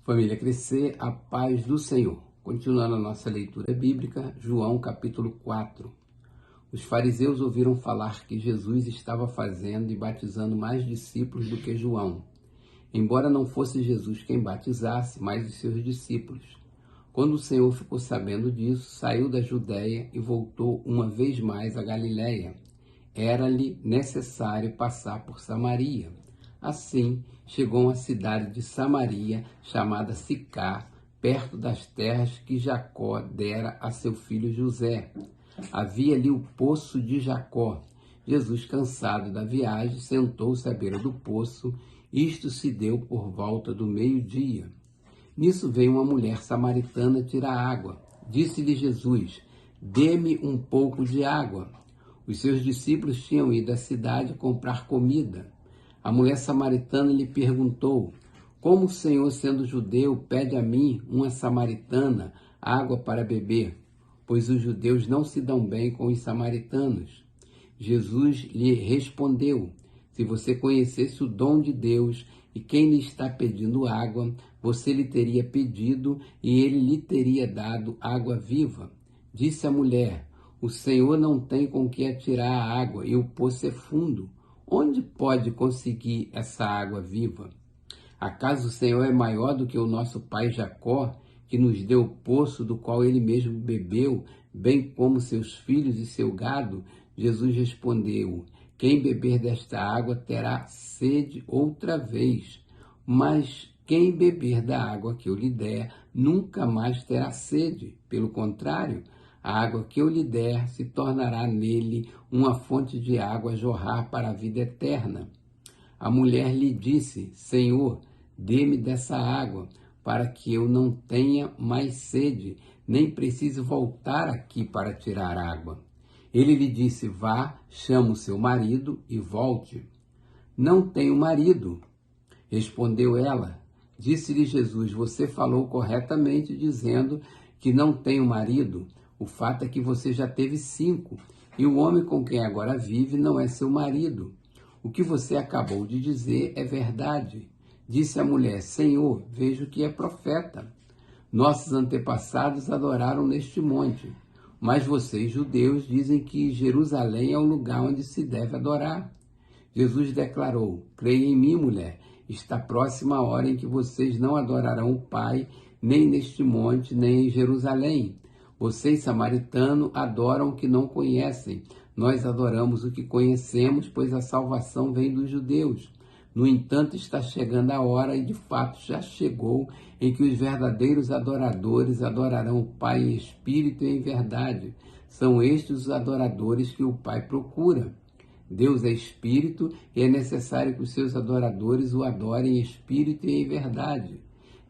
Família Crescer, a paz do Senhor. Continuando a nossa leitura bíblica, João capítulo 4. Os fariseus ouviram falar que Jesus estava fazendo e batizando mais discípulos do que João, embora não fosse Jesus quem batizasse, mas os seus discípulos. Quando o Senhor ficou sabendo disso, saiu da Judéia e voltou uma vez mais à Galiléia. Era-lhe necessário passar por Samaria. Assim, chegou a uma cidade de Samaria, chamada Sicar, perto das terras que Jacó dera a seu filho José. Havia ali o poço de Jacó. Jesus, cansado da viagem, sentou-se à beira do poço. Isto se deu por volta do meio-dia. Nisso veio uma mulher samaritana tirar água. Disse-lhe Jesus: "Dê-me um pouco de água." Os seus discípulos tinham ido à cidade comprar comida. A mulher samaritana lhe perguntou: "Como o Senhor, sendo judeu, pede a mim, uma samaritana, água para beber? Pois os judeus não se dão bem com os samaritanos." Jesus lhe respondeu: "Se você conhecesse o dom de Deus e quem lhe está pedindo água, você lhe teria pedido e ele lhe teria dado água viva." Disse a mulher: "O Senhor não tem com que atirar a água e o poço é fundo. Onde pode conseguir essa água viva? Acaso o Senhor é maior do que o nosso pai Jacó, que nos deu o poço do qual ele mesmo bebeu, bem como seus filhos e seu gado?" Jesus respondeu: "Quem beber desta água terá sede outra vez, mas quem beber da água que eu lhe der nunca mais terá sede. Pelo contrário, a água que eu lhe der se tornará nele uma fonte de água a jorrar para a vida eterna." A mulher lhe disse: "Senhor, dê-me dessa água, para que eu não tenha mais sede, nem precise voltar aqui para tirar água." Ele lhe disse: "Vá, chama o seu marido e volte." "Não tenho marido," respondeu ela. Disse-lhe Jesus: "Você falou corretamente dizendo que não tenho marido. O fato é que você já teve 5, e o homem com quem agora vive não é seu marido. O que você acabou de dizer é verdade." Disse a mulher: "Senhor, vejo que é profeta. Nossos antepassados adoraram neste monte, mas vocês, judeus, dizem que Jerusalém é o lugar onde se deve adorar." Jesus declarou: "Creia em mim, mulher. Está próxima a hora em que vocês não adorarão o Pai, nem neste monte, nem em Jerusalém. Vocês, samaritanos, adoram o que não conhecem. Nós adoramos o que conhecemos, pois a salvação vem dos judeus. No entanto, está chegando a hora, e de fato já chegou, em que os verdadeiros adoradores adorarão o Pai em espírito e em verdade. São estes os adoradores que o Pai procura. Deus é espírito e é necessário que os seus adoradores o adorem em espírito e em verdade."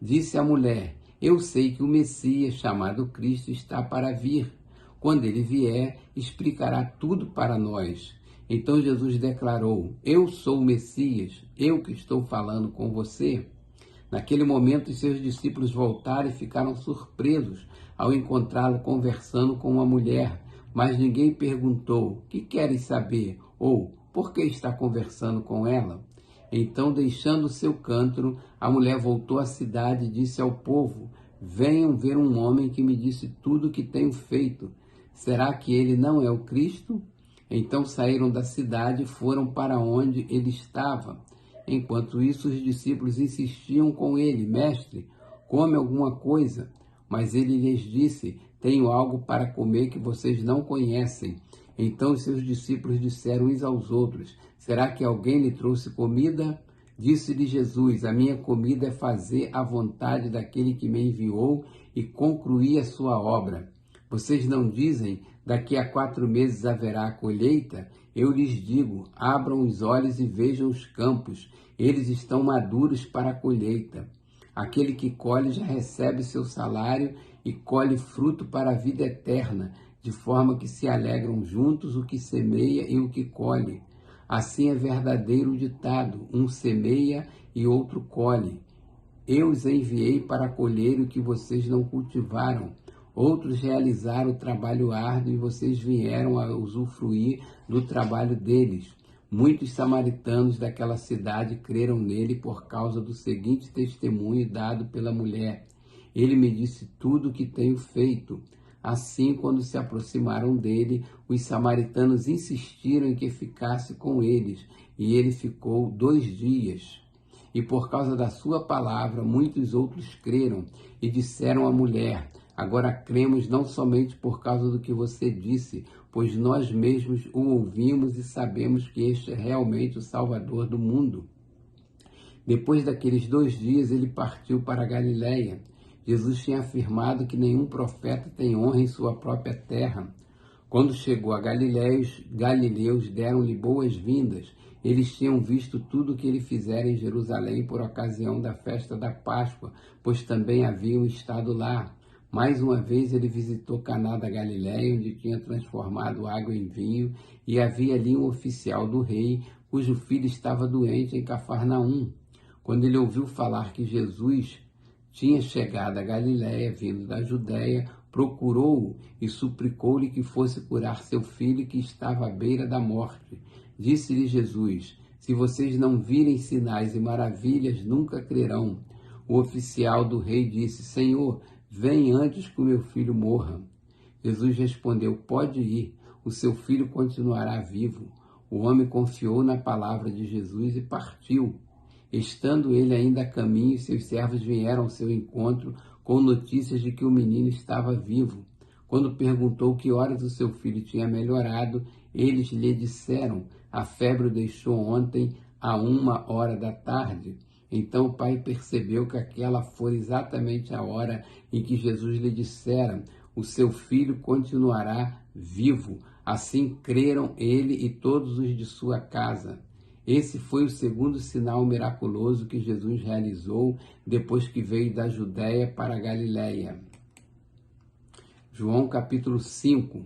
Disse a mulher: "Eu sei que o Messias, chamado Cristo, está para vir. Quando ele vier, explicará tudo para nós." Então Jesus declarou: "Eu sou o Messias, eu que estou falando com você." Naquele momento, os seus discípulos voltaram e ficaram surpresos ao encontrá-lo conversando com uma mulher. Mas ninguém perguntou: "Que queres saber?" ou "Por que está conversando com ela?" Então, deixando o seu cântaro, a mulher voltou à cidade e disse ao povo: "Venham ver um homem que me disse tudo o que tenho feito. Será que ele não é o Cristo?" Então saíram da cidade e foram para onde ele estava. Enquanto isso, os discípulos insistiam com ele: "Mestre, come alguma coisa." Mas ele lhes disse: "Tenho algo para comer que vocês não conhecem." Então os seus discípulos disseram uns aos outros: "Será que alguém lhe trouxe comida?" Disse-lhe Jesus: "A minha comida é fazer a vontade daquele que me enviou e concluir a sua obra. Vocês não dizem: daqui a 4 meses haverá a colheita? Eu lhes digo: abram os olhos e vejam os campos, eles estão maduros para a colheita. Aquele que colhe já recebe seu salário e colhe fruto para a vida eterna, de forma que se alegram juntos o que semeia e o que colhe. Assim é verdadeiro o ditado: um semeia e outro colhe. Eu os enviei para colher o que vocês não cultivaram. Outros realizaram o trabalho árduo e vocês vieram a usufruir do trabalho deles. Muitos samaritanos daquela cidade creram nele por causa do seguinte testemunho dado pela mulher: ele me disse tudo o que tenho feito. Assim, quando se aproximaram dele, os samaritanos insistiram em que ficasse com eles, e ele ficou 2 dias. E por causa da sua palavra, muitos outros creram e disseram à mulher: agora cremos não somente por causa do que você disse, pois nós mesmos o ouvimos e sabemos que este é realmente o Salvador do mundo. Depois daqueles 2 dias, ele partiu para a Galiléia. Jesus tinha afirmado que nenhum profeta tem honra em sua própria terra. Quando chegou a Galiléia, os galileus deram-lhe boas-vindas. Eles tinham visto tudo o que ele fizera em Jerusalém por ocasião da festa da Páscoa, pois também haviam estado lá. Mais uma vez ele visitou Caná da Galiléia, onde tinha transformado água em vinho, e havia ali um oficial do rei, cujo filho estava doente em Cafarnaum. Quando ele ouviu falar que Jesus tinha chegado a Galiléia, vindo da Judéia, procurou-o e suplicou-lhe que fosse curar seu filho, que estava à beira da morte. Disse-lhe Jesus: se vocês não virem sinais e maravilhas, nunca crerão. O oficial do rei disse: Senhor, vem antes que o meu filho morra. Jesus respondeu: pode ir, o seu filho continuará vivo. O homem confiou na palavra de Jesus e partiu. Estando ele ainda a caminho, seus servos vieram ao seu encontro com notícias de que o menino estava vivo. Quando perguntou que horas o seu filho tinha melhorado, eles lhe disseram: a febre o deixou ontem a 1 da tarde. Então o pai percebeu que aquela fora exatamente a hora em que Jesus lhe dissera: o seu filho continuará vivo. Assim creram ele e todos os de sua casa. Esse foi o segundo sinal miraculoso que Jesus realizou depois que veio da Judéia para a Galiléia. João capítulo 5.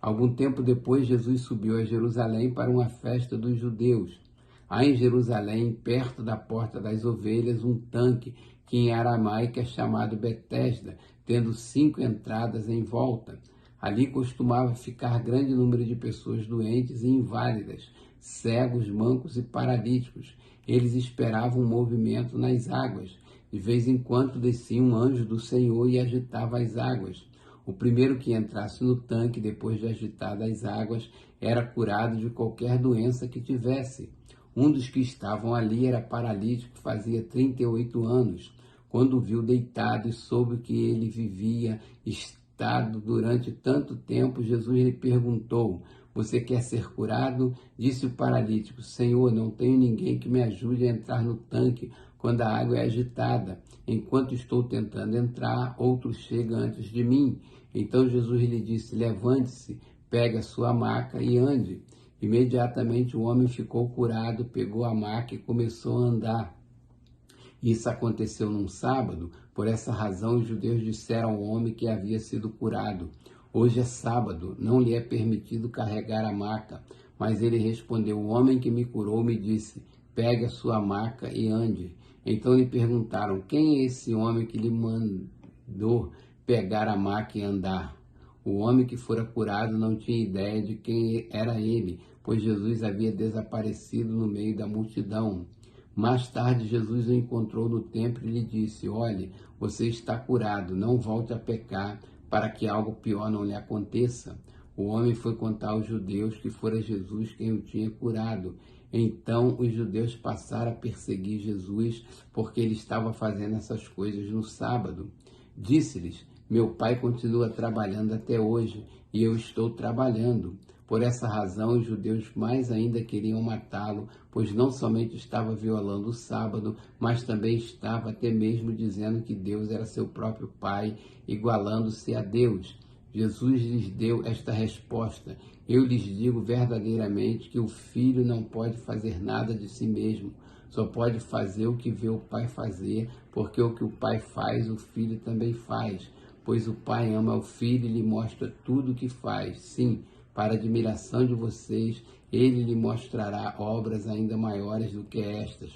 Algum tempo depois, Jesus subiu a Jerusalém para uma festa dos judeus. Há em Jerusalém, perto da Porta das Ovelhas, um tanque que em aramaico é chamado Betesda, tendo 5 entradas em volta. Ali costumava ficar grande número de pessoas doentes e inválidas, cegos, mancos e paralíticos. Eles esperavam um movimento nas águas. De vez em quando descia um anjo do Senhor e agitava as águas. O primeiro que entrasse no tanque, depois de agitadas as águas, era curado de qualquer doença que tivesse. Um dos que estavam ali era paralítico, fazia 38 anos. Quando o viu deitado e soube que ele vivia estado durante tanto tempo, Jesus lhe perguntou: você quer ser curado? Disse o paralítico: Senhor, não tenho ninguém que me ajude a entrar no tanque quando a água é agitada. Enquanto estou tentando entrar, outro chega antes de mim. Então Jesus lhe disse: levante-se, pegue a sua maca e ande. Imediatamente o homem ficou curado, pegou a maca e começou a andar. Isso aconteceu num sábado. Por essa razão os judeus disseram ao homem que havia sido curado: hoje é sábado, não lhe é permitido carregar a maca. Mas ele respondeu: o homem que me curou me disse: pegue a sua maca e ande. Então lhe perguntaram: quem é esse homem que lhe mandou pegar a maca e andar? O homem que fora curado não tinha ideia de quem era ele, pois Jesus havia desaparecido no meio da multidão. Mais tarde, Jesus o encontrou no templo e lhe disse: olhe, você está curado, não volte a pecar, para que algo pior não lhe aconteça. O homem foi contar aos judeus que fora Jesus quem o tinha curado. Então os judeus passaram a perseguir Jesus, porque ele estava fazendo essas coisas no sábado. Disse-lhes: meu pai continua trabalhando até hoje, e eu estou trabalhando. Por essa razão, os judeus mais ainda queriam matá-lo, pois não somente estava violando o sábado, mas também estava até mesmo dizendo que Deus era seu próprio pai, igualando-se a Deus. Jesus lhes deu esta resposta: eu lhes digo verdadeiramente que o filho não pode fazer nada de si mesmo, só pode fazer o que vê o pai fazer, porque o que o pai faz, o filho também faz. Pois o pai ama o filho e lhe mostra tudo o que faz. Sim, para admiração de vocês, ele lhe mostrará obras ainda maiores do que estas.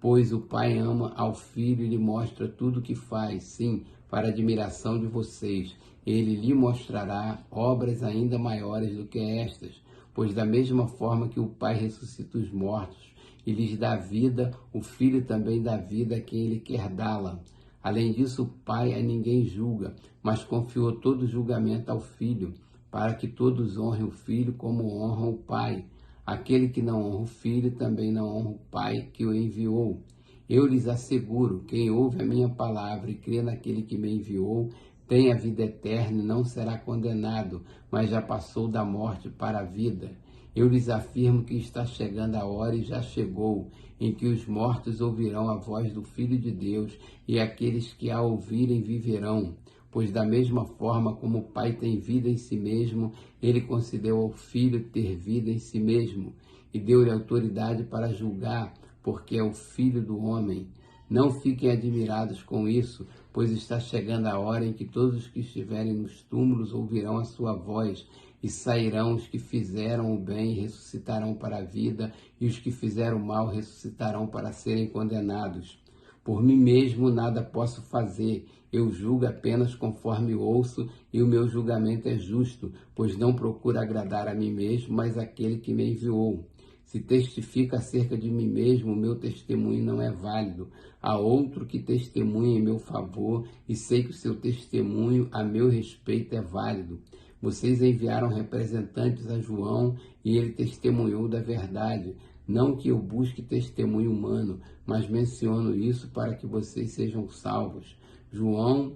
Pois o pai ama ao filho e lhe mostra tudo o que faz. Sim, para admiração de vocês, ele lhe mostrará obras ainda maiores do que estas, pois da mesma forma que o Pai ressuscita os mortos e lhes dá vida, o Filho também dá vida a quem ele quer dá-la. Além disso, o Pai a ninguém julga, mas confiou todo o julgamento ao Filho, para que todos honrem o Filho como honram o Pai. Aquele que não honra o Filho também não honra o Pai que o enviou. Eu lhes asseguro, quem ouve a minha palavra e crê naquele que me enviou, tem a vida eterna e não será condenado, mas já passou da morte para a vida. Eu lhes afirmo que está chegando a hora e já chegou, em que os mortos ouvirão a voz do Filho de Deus, e aqueles que a ouvirem viverão. Pois da mesma forma como o Pai tem vida em si mesmo, ele concedeu ao Filho ter vida em si mesmo, e deu-lhe autoridade para julgar, porque é o Filho do homem. Não fiquem admirados com isso, pois está chegando a hora em que todos os que estiverem nos túmulos ouvirão a sua voz, e sairão os que fizeram o bem e ressuscitarão para a vida, e os que fizeram o mal ressuscitarão para serem condenados. Por mim mesmo nada posso fazer, eu julgo apenas conforme ouço, e o meu julgamento é justo, pois não procuro agradar a mim mesmo, mas aquele que me enviou. Se testifico acerca de mim mesmo, o meu testemunho não é válido. Há outro que testemunha em meu favor, e sei que o seu testemunho a meu respeito é válido. Vocês enviaram representantes a João, e ele testemunhou da verdade. Não que eu busque testemunho humano, mas menciono isso para que vocês sejam salvos. João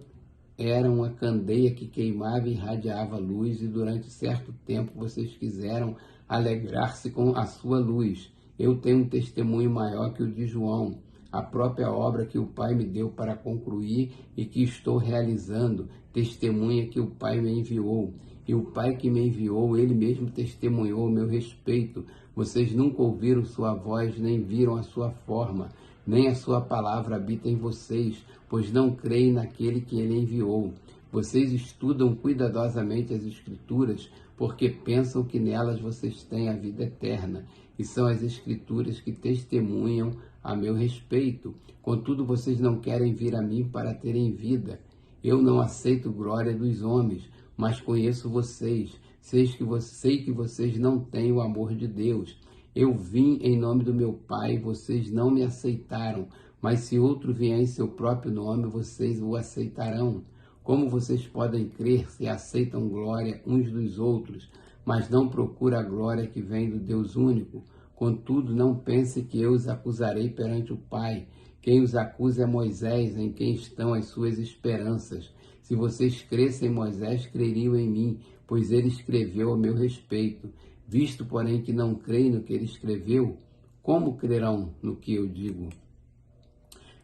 era uma candeia que queimava e irradiava luz, e durante certo tempo vocês quiseram alegrar-se com a sua luz. Eu tenho um testemunho maior que o de João, a própria obra que o Pai me deu para concluir e que estou realizando, testemunha que o Pai me enviou. E o Pai que me enviou, ele mesmo testemunhou a meu respeito. Vocês nunca ouviram sua voz, nem viram a sua forma, nem a sua palavra habita em vocês, pois não creem naquele que ele enviou. Vocês estudam cuidadosamente as Escrituras, porque pensam que nelas vocês têm a vida eterna, e são as Escrituras que testemunham a meu respeito. Contudo, vocês não querem vir a mim para terem vida. Eu não aceito glória dos homens, mas conheço vocês. Sei que vocês não têm o amor de Deus. Eu vim em nome do meu Pai, vocês não me aceitaram, mas se outro vier em seu próprio nome, vocês o aceitarão. Como vocês podem crer se aceitam glória uns dos outros, mas não procuram a glória que vem do Deus único? Contudo, não pense que eu os acusarei perante o Pai. Quem os acusa é Moisés, em quem estão as suas esperanças. Se vocês crescem em Moisés, creriam em mim, pois ele escreveu a meu respeito. Visto, porém, que não creem no que ele escreveu, como crerão no que eu digo?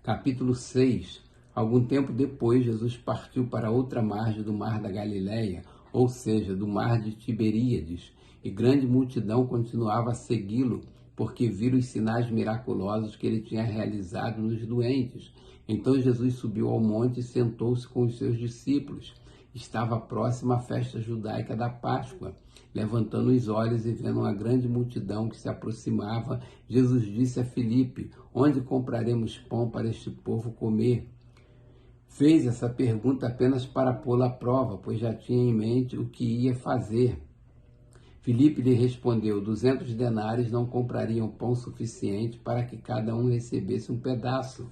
Capítulo 6. Algum tempo depois, Jesus partiu para outra margem do mar da Galileia, ou seja, do mar de Tiberíades, e grande multidão continuava a segui-lo, porque viram os sinais miraculosos que ele tinha realizado nos doentes. Então Jesus subiu ao monte e sentou-se com os seus discípulos. Estava próxima a festa judaica da Páscoa. Levantando os olhos e vendo uma grande multidão que se aproximava, Jesus disse a Filipe: onde compraremos pão para este povo comer? Fez essa pergunta apenas para pô-la à prova, pois já tinha em mente o que ia fazer. Filipe lhe respondeu: 200 denários não comprariam pão suficiente para que cada um recebesse um pedaço.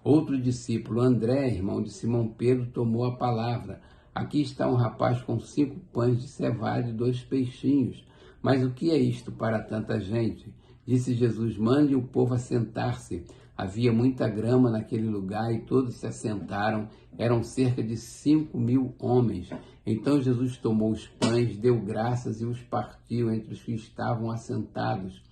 Outro discípulo, André, irmão de Simão Pedro, tomou a palavra: aqui está um rapaz com 5 pães de cevada e 2 peixinhos. Mas o que é isto para tanta gente? Disse Jesus: mande o povo assentar-se. Havia muita grama naquele lugar e todos se assentaram. Eram cerca de 5.000 homens. Então Jesus tomou os pães, deu graças e os partiu entre os que estavam assentados,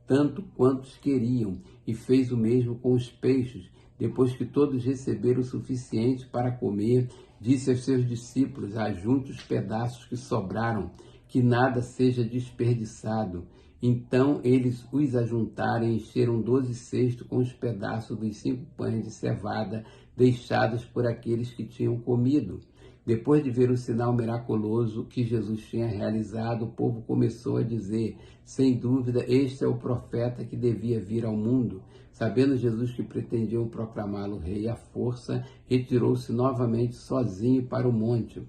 tanto quantos queriam, e fez o mesmo com os peixes. Depois que todos receberam o suficiente para comer, disse aos seus discípulos: ajunte os pedaços que sobraram, que nada seja desperdiçado. Então eles os ajuntaram e encheram 12 cestos com os pedaços dos 5 pães de cevada deixados por aqueles que tinham comido. Depois de ver o sinal miraculoso que Jesus tinha realizado, o povo começou a dizer: sem dúvida, este é o profeta que devia vir ao mundo. Sabendo Jesus que pretendiam proclamá-lo rei à força, retirou-se novamente sozinho para o monte.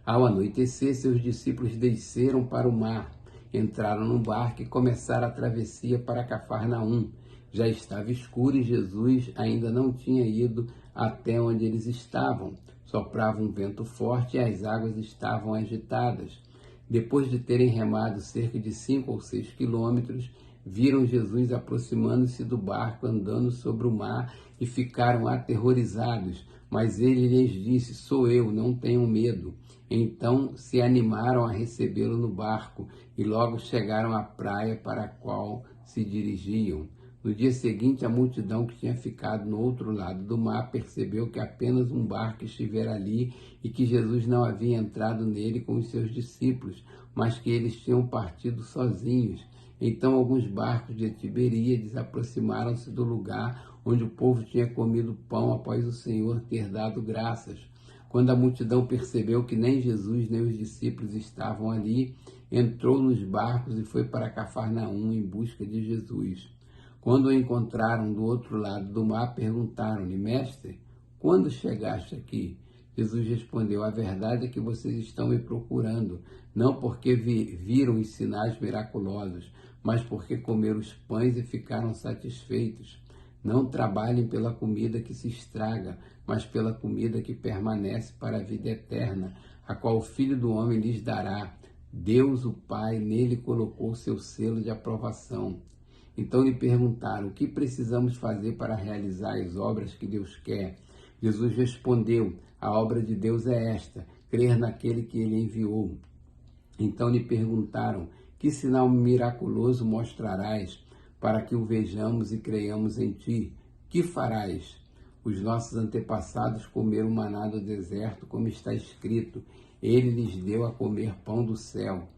Ao anoitecer, seus discípulos desceram para o mar. entraram no barco e começaram a travessia para Cafarnaum. Já estava escuro e Jesus ainda não tinha ido até onde eles estavam. Soprava um vento forte e as águas estavam agitadas. Depois de terem remado cerca de 5 ou 6 quilômetros, viram Jesus aproximando-se do barco, andando sobre o mar, e ficaram aterrorizados. Mas ele lhes disse: sou eu, não tenham medo. Então se animaram a recebê-lo no barco e logo chegaram à praia para a qual se dirigiam. No dia seguinte, a multidão que tinha ficado no outro lado do mar percebeu que apenas um barco estivera ali e que Jesus não havia entrado nele com os seus discípulos, mas que eles tinham partido sozinhos. Então alguns barcos de Tiberíades aproximaram-se do lugar onde o povo tinha comido pão após o Senhor ter dado graças. Quando a multidão percebeu que nem Jesus nem os discípulos estavam ali, entrou nos barcos e foi para Cafarnaum em busca de Jesus. Quando o encontraram do outro lado do mar, perguntaram-lhe: mestre, quando chegaste aqui? Jesus respondeu: a verdade é que vocês estão me procurando, não porque viram os sinais miraculosos, mas porque comeram os pães e ficaram satisfeitos. Não trabalhem pela comida que se estraga, mas pela comida que permanece para a vida eterna, a qual o Filho do Homem lhes dará. Deus, o Pai, nele colocou seu selo de aprovação. Então lhe perguntaram: o que precisamos fazer para realizar as obras que Deus quer? Jesus respondeu: a obra de Deus é esta, crer naquele que ele enviou. Então lhe perguntaram: que sinal miraculoso mostrarás para que o vejamos e creiamos em ti? Que farás? Os nossos antepassados comeram maná do deserto, como está escrito: ele lhes deu a comer pão do céu.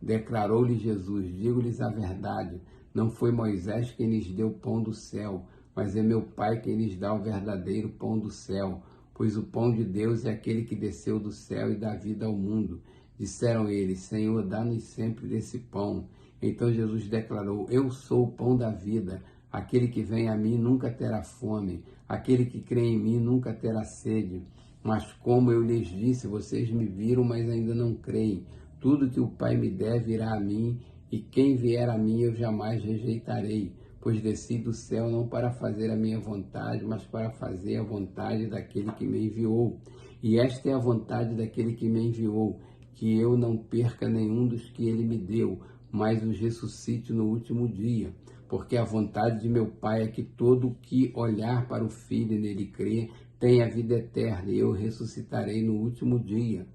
Declarou-lhe Jesus: digo-lhes a verdade, não foi Moisés quem lhes deu pão do céu, mas é meu Pai quem lhes dá o verdadeiro pão do céu, pois o pão de Deus é aquele que desceu do céu e dá vida ao mundo. Disseram eles: Senhor, dá-nos sempre desse pão. Então Jesus declarou: eu sou o pão da vida. Aquele que vem a mim nunca terá fome. Aquele que crê em mim nunca terá sede. Mas como eu lhes disse, vocês me viram, mas ainda não creem. Tudo que o Pai me der virá a mim, e quem vier a mim eu jamais rejeitarei. Pois desci do céu não para fazer a minha vontade, mas para fazer a vontade daquele que me enviou. E esta é a vontade daquele que me enviou, que eu não perca nenhum dos que ele me deu, mas os ressuscite no último dia. Porque a vontade de meu Pai é que todo o que olhar para o Filho e nele crer tenha a vida eterna, e eu ressuscitarei no último dia.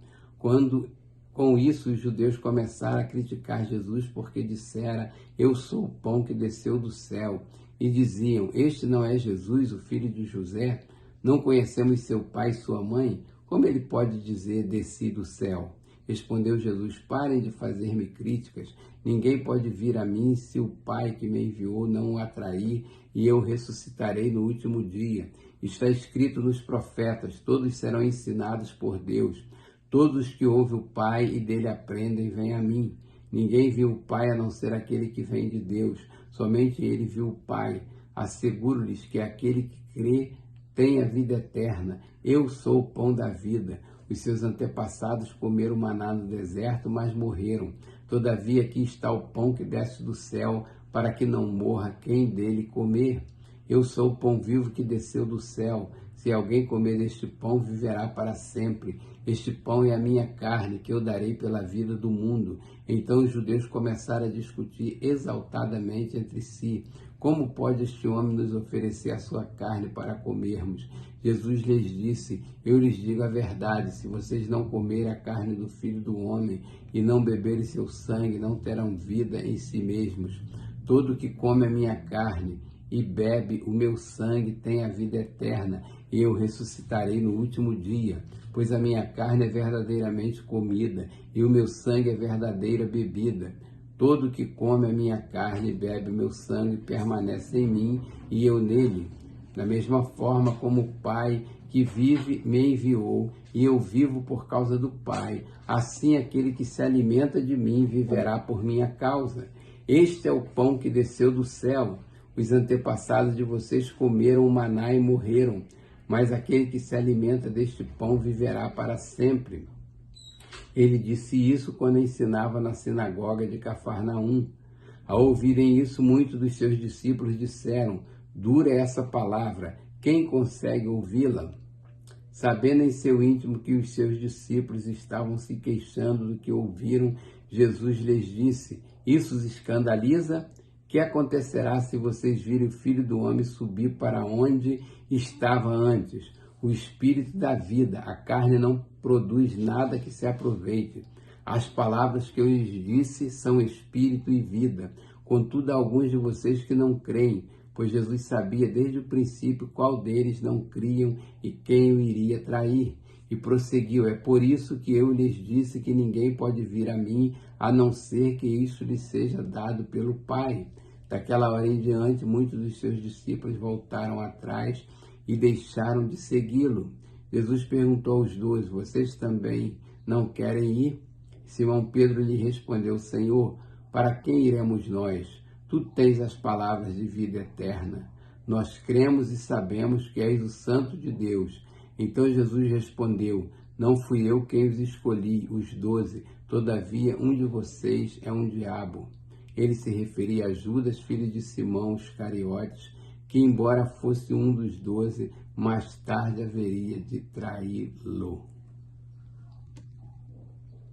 Com isso, os judeus começaram a criticar Jesus, porque dissera: eu sou o pão que desceu do céu. E diziam: este não é Jesus, o filho de José? Não conhecemos seu pai e sua mãe? Como ele pode dizer: desci do céu? Respondeu Jesus: parem de fazer-me críticas. Ninguém pode vir a mim se o Pai que me enviou não o atrair, e eu ressuscitarei no último dia. Está escrito nos profetas: todos serão ensinados por Deus. Todos que ouvem o Pai e dele aprendem, vêm a mim. Ninguém viu o Pai a não ser aquele que vem de Deus. Somente ele viu o Pai. Asseguro-lhes que aquele que crê tem a vida eterna. Eu sou o pão da vida. Os seus antepassados comeram maná no deserto, mas morreram. Todavia aqui está o pão que desce do céu, para que não morra quem dele comer. Eu sou o pão vivo que desceu do céu. Se alguém comer deste pão, viverá para sempre. Este pão é a minha carne, que eu darei pela vida do mundo. Então os judeus começaram a discutir exaltadamente entre si: como pode este homem nos oferecer a sua carne para comermos? Jesus lhes disse: eu lhes digo a verdade, se vocês não comerem a carne do Filho do Homem e não beberem seu sangue, não terão vida em si mesmos. Todo que come a minha carne e bebe o meu sangue tem a vida eterna, e eu ressuscitarei no último dia. Pois a minha carne é verdadeiramente comida, e o meu sangue é verdadeira bebida. Todo que come a minha carne e bebe o meu sangue permanece em mim, e eu nele. Da mesma forma como o Pai que vive me enviou, e eu vivo por causa do Pai, assim aquele que se alimenta de mim viverá por minha causa. Este é o pão que desceu do céu. Os antepassados de vocês comeram o maná e morreram, mas aquele que se alimenta deste pão viverá para sempre. Ele disse isso quando ensinava na sinagoga de Cafarnaum. Ao ouvirem isso, muitos dos seus discípulos disseram: dura é essa palavra, quem consegue ouvi-la? Sabendo em seu íntimo que os seus discípulos estavam se queixando do que ouviram, Jesus lhes disse: isso os escandaliza? Que acontecerá se vocês virem o Filho do Homem subir para onde estava antes? O Espírito da vida, a carne não produz nada que se aproveite. As palavras que eu lhes disse são Espírito e vida. Contudo, há alguns de vocês que não creem, pois Jesus sabia desde o princípio qual deles não criam e quem o iria trair. E prosseguiu: é por isso que eu lhes disse que ninguém pode vir a mim, a não ser que isso lhe seja dado pelo Pai. Daquela hora em diante, muitos dos seus discípulos voltaram atrás e deixaram de segui-lo. Jesus perguntou aos 12, vocês também não querem ir? Simão Pedro lhe respondeu: Senhor, para quem iremos nós? Tu tens as palavras de vida eterna. Nós cremos e sabemos que és o Santo de Deus. Então Jesus respondeu: não fui eu quem os escolhi, os 12, todavia um de vocês é um diabo. Ele se referia a Judas, filho de Simão Iscariotes, que embora fosse um dos 12, mais tarde haveria de traí-lo.